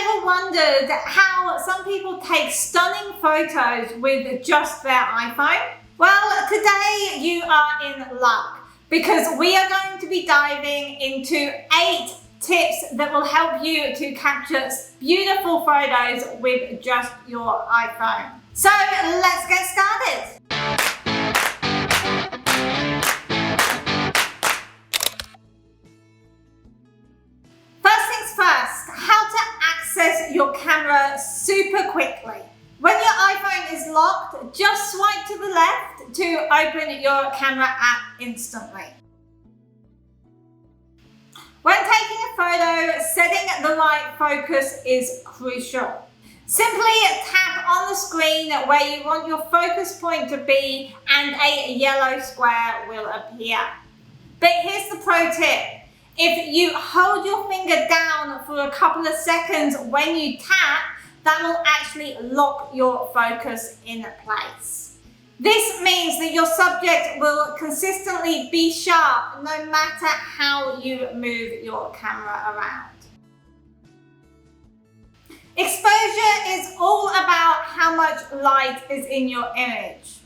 ever wondered how some people take stunning photos with just their iPhone? Well, today you are in luck because we are going to be diving into 8 tips that will help you to capture beautiful photos with just your iPhone. So let's get started. Your camera super quickly. When your iPhone is locked, just swipe to the left to open your camera app instantly. When taking a photo, setting the right focus is crucial. Simply tap on the screen where you want your focus point to be and a yellow square will appear. But here's the pro tip. If you hold your finger down for a couple of seconds when you tap, that will actually lock your focus in place. This means that your subject will consistently be sharp no matter how you move your camera around. Exposure is all about how much light is in your image.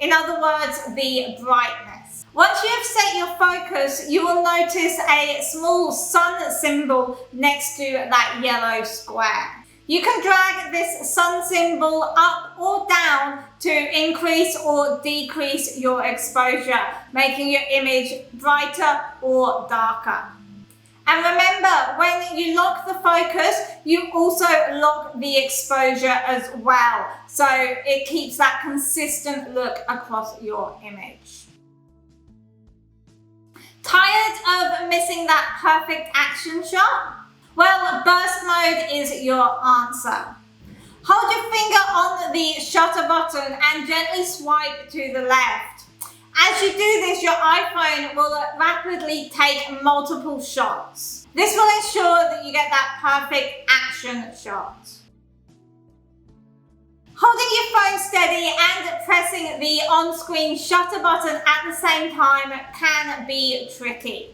In other words, the brightness. Once you have set your focus, you will notice a small sun symbol next to that yellow square. You can drag this sun symbol up or down to increase or decrease your exposure, making your image brighter or darker. And remember, when you lock the focus, you also lock the exposure as well, so it keeps that consistent look across your image. Tired of missing that perfect action shot? Well, burst mode is your answer. Hold your finger on the shutter button and gently swipe to the left. As you do this, your iPhone will rapidly take multiple shots. This will ensure that you get that perfect action shot. Holding your phone steady and pressing the on-screen shutter button at the same time can be tricky.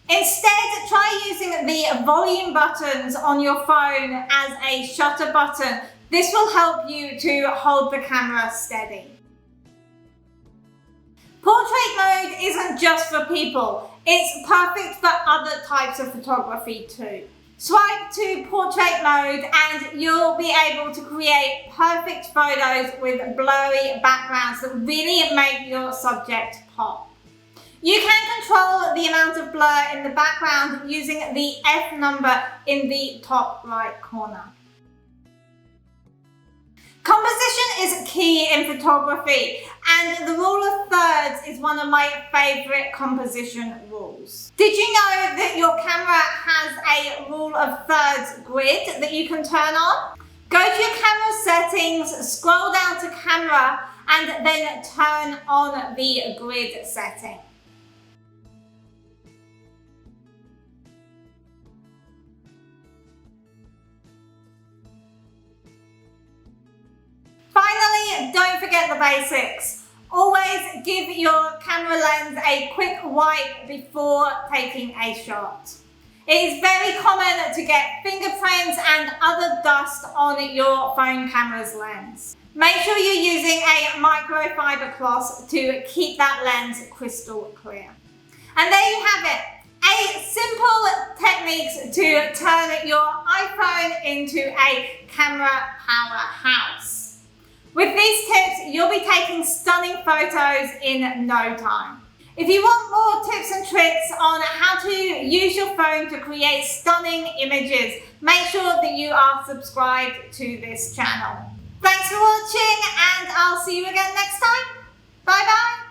Instead, try using the volume buttons on your phone as a shutter button. This will help you to hold the camera steady. Portrait mode isn't just for people, it's perfect for other types of photography too. Swipe to portrait mode and you'll be able to create perfect photos with blurry backgrounds that really make your subject pop. You can control the amount of blur in the background using the F number in the top right corner. Composition is key in photography, and the rule of thirds is one of my favorite composition rules. Did you know that your camera has a rule of thirds grid that you can turn on? Go to your camera settings, scroll down to camera, and then turn on the grid setting. Finally, don't forget the basics. Always give your camera lens a quick wipe before taking a shot. It is very common to get fingerprints and other dust on your phone camera's lens. Make sure you're using a microfiber cloth to keep that lens crystal clear. And there you have it. 8 simple techniques to turn your iPhone into a camera powerhouse. With these tips, you'll be taking stunning photos in no time. If you want more tips and tricks on how to use your phone to create stunning images, make sure that you are subscribed to this channel. Thanks for watching, and I'll see you again next time. Bye bye.